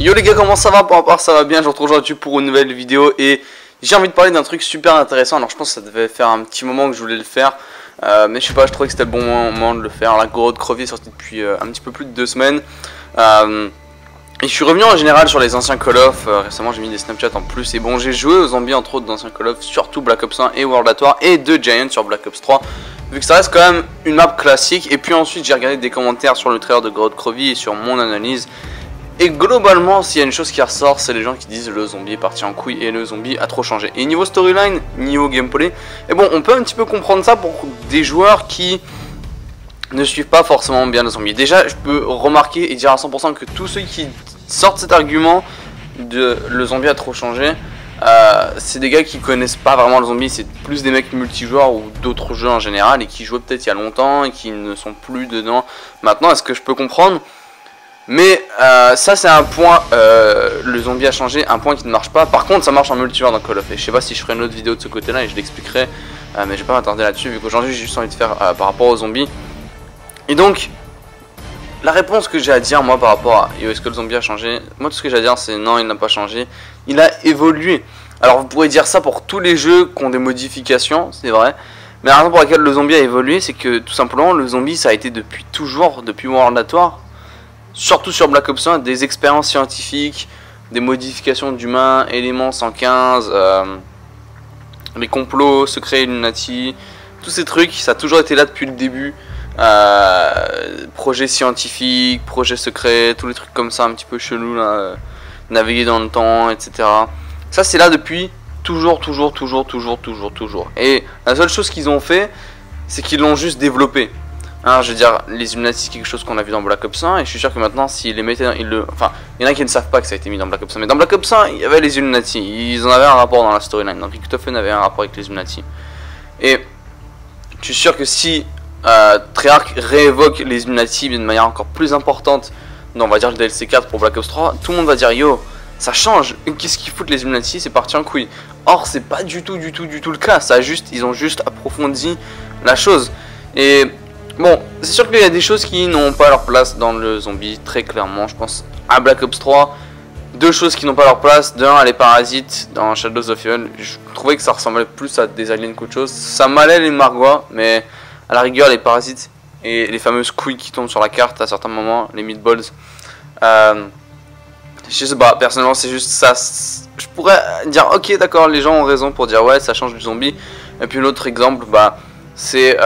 Yo les gars, comment ça va? Pour ma part ça va bien, je vous retrouve aujourd'hui pour une nouvelle vidéo et j'ai envie de parler d'un truc super intéressant. Alors je pense que ça devait faire un petit moment que je voulais le faire, mais je sais pas, je trouvais que c'était le bon moment de le faire. La Goro de Crevy est sortie depuis un petit peu plus de 2 semaines, et je suis revenu en général sur les anciens Call of. Récemment j'ai mis des Snapchat en plus, et bon, j'ai joué aux zombies entre autres d'anciens Call of, surtout Black Ops 1 et World at War et de Giant sur Black Ops 3, vu que ça reste quand même une map classique. Et puis ensuite j'ai regardé des commentaires sur le trailer de Goro de Crevy et sur mon analyse. Et globalement, s'il y a une chose qui ressort, c'est les gens qui disent le zombie est parti en couille et le zombie a trop changé. Et niveau storyline, niveau gameplay, et bon, on peut un petit peu comprendre ça pour des joueurs qui ne suivent pas forcément bien le zombie. Déjà, je peux remarquer et dire à 100% que tous ceux qui sortent cet argument de le zombie a trop changé, c'est des gars qui connaissent pas vraiment le zombie. C'est plus des mecs multijoueurs ou d'autres jeux en général et qui jouaient peut-être il y a longtemps et qui ne sont plus dedans maintenant. Est-ce que je peux comprendre? Mais ça c'est un point, le zombie a changé, un point qui ne marche pas. Par contre ça marche en multijoueur dans Call of. Et je sais pas si je ferai une autre vidéo de ce côté là et je l'expliquerai, mais je vais pas m'attarder là-dessus vu qu'aujourd'hui j'ai juste envie de faire par rapport aux zombies. Et donc la réponse que j'ai à dire moi par rapport à est-ce que le zombie a changé, moi tout ce que j'ai à dire c'est non, il n'a pas changé, il a évolué. Alors vous pourrez dire ça pour tous les jeux qui ont des modifications, c'est vrai. Mais la raison pour laquelle le zombie a évolué, c'est que tout simplement le zombie ça a été depuis toujours, depuis World at War, surtout sur Black Ops 1, des expériences scientifiques, des modifications d'humains, éléments 115, les complots, secrets Illuminati, tous ces trucs, ça a toujours été là depuis le début. Projets scientifiques, projets secrets, tous les trucs comme ça un petit peu chelous là, naviguer dans le temps, etc. Ça c'est là depuis toujours. Et la seule chose qu'ils ont fait, c'est qu'ils l'ont juste développé. Hein, je veux dire, les Illuminati c'est quelque chose qu'on a vu dans Black Ops 1 et je suis sûr que maintenant s'ils les mettaient, enfin, il y en a qui ne savent pas que ça a été mis dans Black Ops 1, mais dans Black Ops 1 il y avait les Illuminati, ils en avaient un rapport dans la storyline, donc Richtofen avait un rapport avec les Illuminati. Et je suis sûr que si Treyarch réévoque les Illuminati d'une manière encore plus importante dans, on va dire, le DLC 4 pour Black Ops 3, tout le monde va dire yo, ça change, qu'est-ce qu'ils foutent les Illuminati, c'est parti en couille. Or c'est pas du tout le cas, ça ils ont juste approfondi la chose. Et bon, c'est sûr qu'il y a des choses qui n'ont pas leur place dans le zombie, très clairement. Je pense à Black Ops 3, deux choses qui n'ont pas leur place. D'un, les parasites dans Shadows of Heaven. Je trouvais que ça ressemblait plus à des aliens qu'autre chose. Ça m'allait les Margois, mais à la rigueur, les parasites et les fameuses couilles qui tombent sur la carte à certains moments, les meatballs. Je sais pas, personnellement, c'est juste ça. Je pourrais dire, ok, d'accord, les gens ont raison pour dire ouais, ça change du zombie. Et puis, un autre exemple, c'est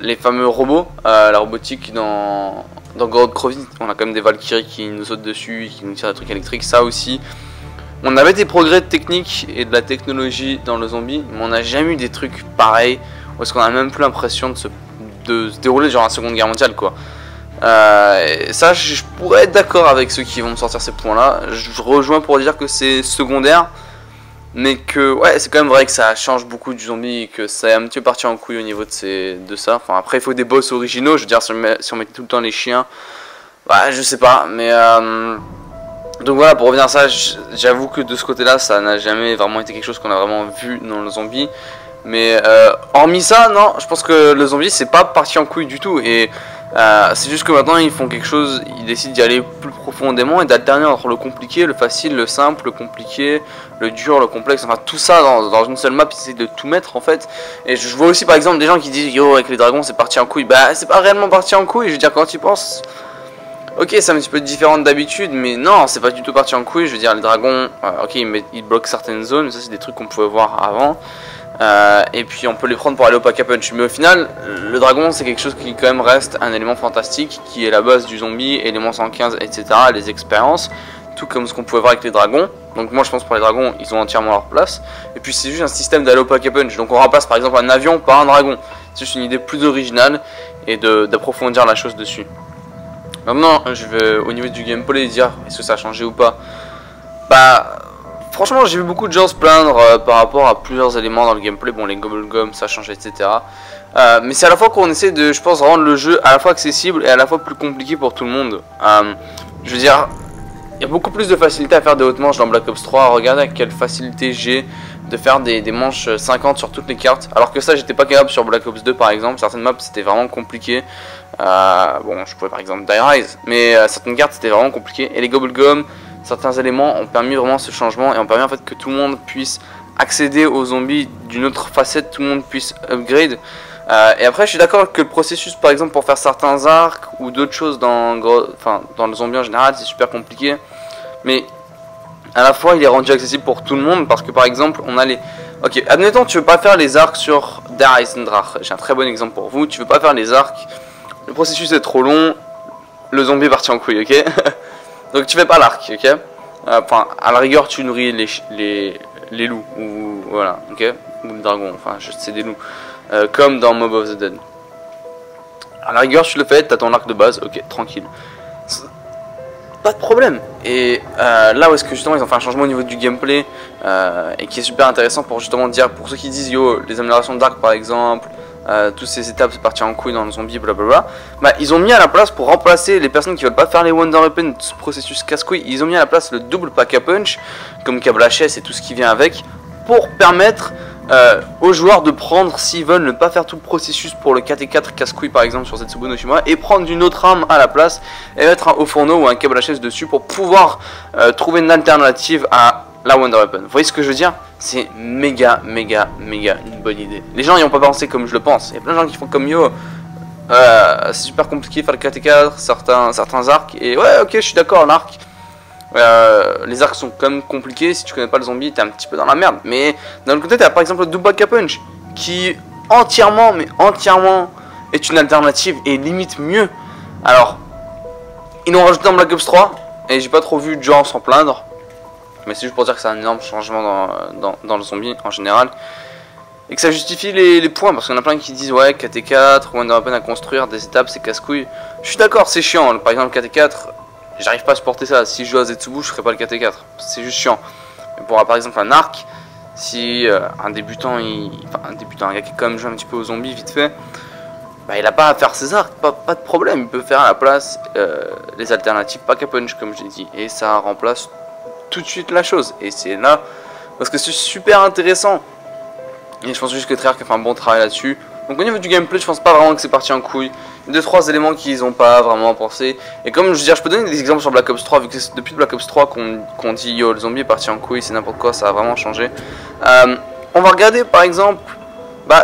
les fameux robots, la robotique dans Goro de Crevy. On a quand même des Valkyries qui nous sautent dessus, qui nous tirent des trucs électriques, ça aussi. On avait des progrès techniques et de la technologie dans le zombie, mais on n'a jamais eu des trucs pareils, où est-ce qu'on a même plus l'impression de se dérouler genre la Seconde Guerre mondiale, quoi. Et ça, je pourrais être d'accord avec ceux qui vont me sortir ces points là. Je rejoins pour dire que c'est secondaire, mais que ouais, c'est quand même vrai que ça change beaucoup du zombie et que ça est un petit peu parti en couille au niveau de ça. Enfin, après il faut des boss originaux, je veux dire, si on mettait tout le temps les chiens, bah je sais pas, mais donc voilà, pour revenir à ça, j'avoue que de ce côté là ça n'a jamais vraiment été quelque chose qu'on a vraiment vu dans le zombie. Mais hormis ça, non, je pense que le zombie c'est pas parti en couille du tout. Et c'est juste que maintenant ils font quelque chose, ils décident d'y aller plus profondément et d'alterner entre le compliqué, le facile, le simple, le compliqué, le dur, le complexe, enfin tout ça dans une seule map, ils essaient de tout mettre en fait. Et je vois aussi par exemple des gens qui disent yo, avec les dragons c'est parti en couille. Bah c'est pas réellement parti en couille, je veux dire, quand tu penses, ok, c'est un petit peu différent d'habitude, mais non, c'est pas du tout parti en couille. Je veux dire, les dragons, ok, ils bloquent certaines zones, mais ça c'est des trucs qu'on pouvait voir avant. Et puis on peut les prendre pour aller au pack-a-punch. Mais au final, le dragon c'est quelque chose qui quand même reste un élément fantastique, qui est la base du zombie, élément 115, etc. Les expériences, tout comme ce qu'on pouvait voir avec les dragons. Donc moi je pense pour les dragons, ils ont entièrement leur place. Et puis c'est juste un système d'aller au pack-a-punch. Donc on remplace par exemple un avion par un dragon. C'est juste une idée plus originale et d'approfondir la chose dessus. Maintenant je vais au niveau du gameplay dire est-ce que ça a changé ou pas. Bah franchement, j'ai vu beaucoup de gens se plaindre par rapport à plusieurs éléments dans le gameplay. Bon, les Gobblegum, ça change, etc. Mais c'est à la fois qu'on essaie de, je pense, rendre le jeu à la fois accessible et à la fois plus compliqué pour tout le monde. Je veux dire, il y a beaucoup plus de facilité à faire des hautes manches dans Black Ops 3. Regardez à quelle facilité j'ai de faire des manches 50 sur toutes les cartes. Alors que ça, j'étais pas capable sur Black Ops 2 par exemple. Certaines maps, c'était vraiment compliqué. Bon, je pouvais par exemple Die Rise, mais certaines cartes, c'était vraiment compliqué. Et les Gobblegum, certains éléments ont permis vraiment ce changement et ont permis en fait que tout le monde puisse accéder aux zombies d'une autre facette, tout le monde puisse upgrade. Et après je suis d'accord que le processus par exemple pour faire certains arcs ou d'autres choses dans le zombie en général c'est super compliqué, mais à la fois il est rendu accessible pour tout le monde parce que par exemple on a les... Ok, admettons tu veux pas faire les arcs sur Der Eisendrache, j'ai un très bon exemple pour vous, tu veux pas faire les arcs, le processus est trop long, le zombie est parti en couille, ok. Donc tu fais pas l'arc, ok. Enfin à la rigueur tu nourris les loups, ou voilà, ok, ou le dragon, enfin c'est des loups, comme dans Mob of the Dead. À la rigueur tu le fais, t'as ton arc de base, ok, tranquille. Pas de problème. Et là où est-ce que justement ils ont fait un changement au niveau du gameplay et qui est super intéressant pour justement dire, pour ceux qui disent yo les améliorations d'arc par exemple, toutes ces étapes c'est parti en couille dans le zombie blablabla, bah ils ont mis à la place pour remplacer les personnes qui veulent pas faire les Wonder Weapon, ce processus casse-couille, ils ont mis à la place le double pack à punch comme câble HS et tout ce qui vient avec pour permettre aux joueurs de prendre, s'ils veulent ne pas faire tout le processus pour le 4 casse-couille par exemple sur Zetsubo no Shima, et prendre une autre arme à la place et mettre un haut fourneau ou un câble HS dessus pour pouvoir trouver une alternative à la Wonder Weapon. Vous voyez ce que je veux dire? C'est méga une bonne idée. Les gens y ont pas pensé comme je le pense. Il y a plein de gens qui font comme yo, c'est super compliqué de faire le 4 certains arcs, et ouais ok je suis d'accord, l'arc, les arcs sont quand même compliqués, si tu connais pas le zombie t'es un petit peu dans la merde, mais d'un autre côté t'as par exemple le double back punch qui entièrement est une alternative et limite mieux. Alors ils l'ont rajouté dans Black Ops 3 et j'ai pas trop vu de gens s'en plaindre, mais c'est juste pour dire que c'est un énorme changement dans le zombie en général et que ça justifie les points, parce qu'il y en a plein qui disent ouais KT4, Wonder Weapon à construire, des étapes c'est casse-couille. Je suis d'accord, c'est chiant, par exemple KT4 j'arrive pas à supporter ça. Si je joue à Zetsubo, je ferai pas le KT4. C'est juste chiant. Mais pour par exemple un arc, si un débutant, un gars qui quand même joue un petit peu aux zombies vite fait, bah il a pas à faire ses arcs, pas de problème. Il peut faire à la place les alternatives pack a punch comme j'ai dit, et ça remplace tout de suite la chose. Et c'est là parce que c'est super intéressant. Et je pense juste que Treyarch a fait un bon travail là-dessus. Donc au niveau du gameplay, je pense pas vraiment que c'est parti en couille. Il y a 2-3 éléments qu'ils ont pas vraiment pensé. Et comme je veux dire, je peux donner des exemples sur Black Ops 3, vu que c'est depuis Black Ops 3 qu'on dit yo le zombie est parti en couille, c'est n'importe quoi, ça a vraiment changé. On va regarder par exemple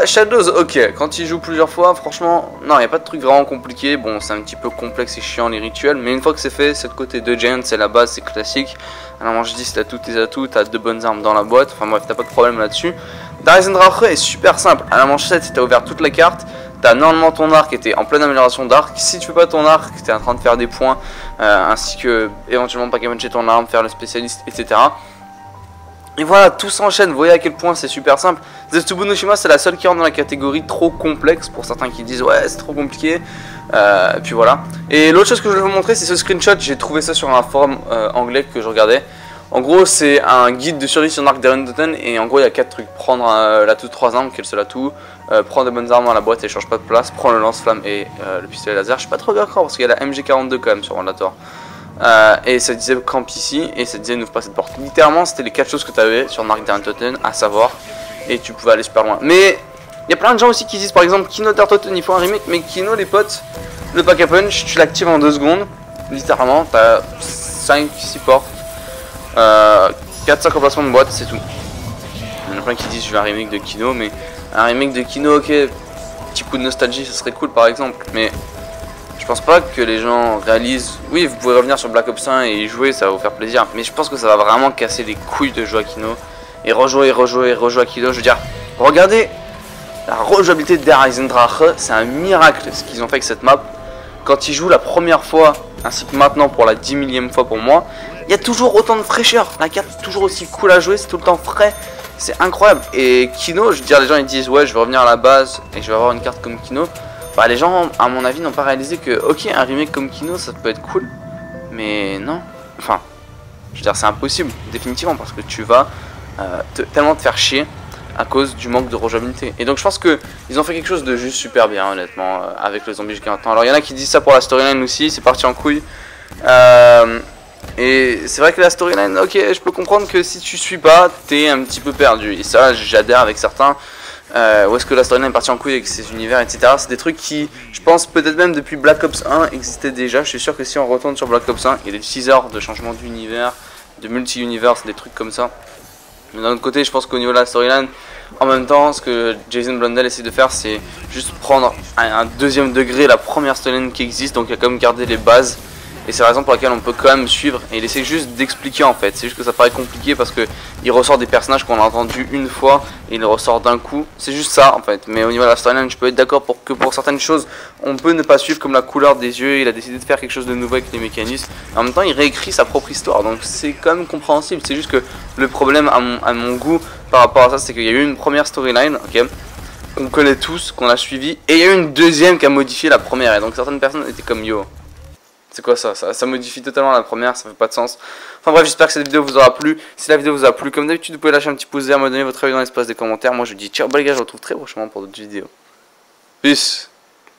Shadows, ok, quand il joue plusieurs fois, franchement, non, il n'y a pas de truc vraiment compliqué. Bon, c'est un petit peu complexe et chiant les rituels, mais une fois que c'est fait, c'est le côté de Giant, c'est la base, c'est classique. Alors je dis, si t'as tous tes atouts, t'as 2 bonnes armes dans la boîte, enfin bref, t'as pas de problème là-dessus. Der Eisendrache est super simple, à la manchette, si t'as ouvert toute la carte, t'as normalement ton arc et t'es en pleine amélioration d'arc. Si tu fais pas ton arc, t'es en train de faire des points, ainsi que éventuellement pas chez ton arme, faire le spécialiste, etc. Et voilà, tout s'enchaîne, vous voyez à quel point c'est super simple. Zetsubo no Shima c'est la seule qui rentre dans la catégorie trop complexe, pour certains qui disent ouais c'est trop compliqué, et puis voilà. Et l'autre chose que je vais vous montrer c'est ce screenshot, j'ai trouvé ça sur un forum anglais que je regardais. En gros c'est un guide de survie sur Arc d'Iron Totten, et en gros il y a 4 trucs: prendre l'atout de 3 armes, quel seul atout, prendre de bonnes armes dans la boîte et change pas de place, prendre le lance-flamme et le pistolet laser. Je suis pas trop d'accord parce qu'il y a la MG42 quand même sur Rolator. Et ça disait camp ici, et ça disait n'ouvre pas cette porte. Littéralement c'était les 4 choses que tu avais sur Arc d'Iron Totten à savoir, et tu pouvais aller super loin. Mais il y a plein de gens aussi qui disent par exemple Kino d'Iron Totten il faut un remake, mais Kino les potes, le pack a punch tu l'actives en 2 secondes, littéralement t'as 5-6 portes, 4-5 emplacements de boîte, c'est tout. Il y en a plein qui disent je veux un remake de Kino, mais un remake de Kino, ok, petit coup de nostalgie ça serait cool par exemple, mais je pense pas que les gens réalisent. Oui, vous pouvez revenir sur Black Ops 1 et y jouer, ça va vous faire plaisir, mais je pense que ça va vraiment casser les couilles de jouer à Kino et rejouer à Kino. Je veux dire, regardez la rejouabilité de Der Eisendrache, c'est un miracle ce qu'ils ont fait avec cette map. Quand ils jouent la première fois, ainsi que maintenant pour la 10 millième fois pour moi, il y a toujours autant de fraîcheur. La carte est toujours aussi cool à jouer, c'est tout le temps frais, c'est incroyable. Et Kino, je veux dire, les gens ils disent ouais je vais revenir à la base et je vais avoir une carte comme Kino. Bah les gens à mon avis n'ont pas réalisé que ok un remake comme Kino ça peut être cool, mais non, enfin je veux dire c'est impossible définitivement, parce que tu vas tellement te faire chier à cause du manque de rejouabilité. Et donc je pense que ils ont fait quelque chose de juste super bien honnêtement avec le zombie jusqu'à maintenant. Alors il y en a qui disent ça pour la storyline aussi, c'est parti en couille, et c'est vrai que la storyline, ok je peux comprendre que si tu suis pas t'es un petit peu perdu, et ça j'adhère avec certains. Où est-ce que la storyline est partie en couille avec ses univers, etc. C'est des trucs qui, je pense, peut-être même depuis Black Ops 1 existaient déjà. Je suis sûr que si on retourne sur Black Ops 1, il y a des teasers de changement d'univers, de multi-univers, des trucs comme ça. Mais d'un autre côté, je pense qu'au niveau de la storyline, en même temps, ce que Jason Blundell essaie de faire, c'est juste prendre un deuxième degré la première storyline qui existe, donc il a quand même gardé les bases. Et c'est la raison pour laquelle on peut quand même suivre. Et il essaie juste d'expliquer en fait. C'est juste que ça paraît compliqué parce que il ressort des personnages qu'on a entendus une fois et il ressort d'un coup. C'est juste ça en fait. Mais au niveau de la storyline, je peux être d'accord pour que pour certaines choses, on peut ne pas suivre, comme la couleur des yeux. Il a décidé de faire quelque chose de nouveau avec les mécanismes. En même temps, il réécrit sa propre histoire. Donc c'est quand même compréhensible. C'est juste que le problème à mon goût par rapport à ça, c'est qu'il y a eu une première storyline, ok, qu'on connaît tous, qu'on a suivi, et il y a eu une deuxième qui a modifié la première. Et donc certaines personnes étaient comme yo. C'est quoi ça modifie totalement la première, ça fait pas de sens. Enfin bref, j'espère que cette vidéo vous aura plu. Si la vidéo vous a plu, comme d'habitude, vous pouvez lâcher un petit pouce vert, me donner votre avis dans l'espace des commentaires. Moi je vous dis ciao, bye les gars, je vous retrouve très prochainement pour d'autres vidéos. Peace.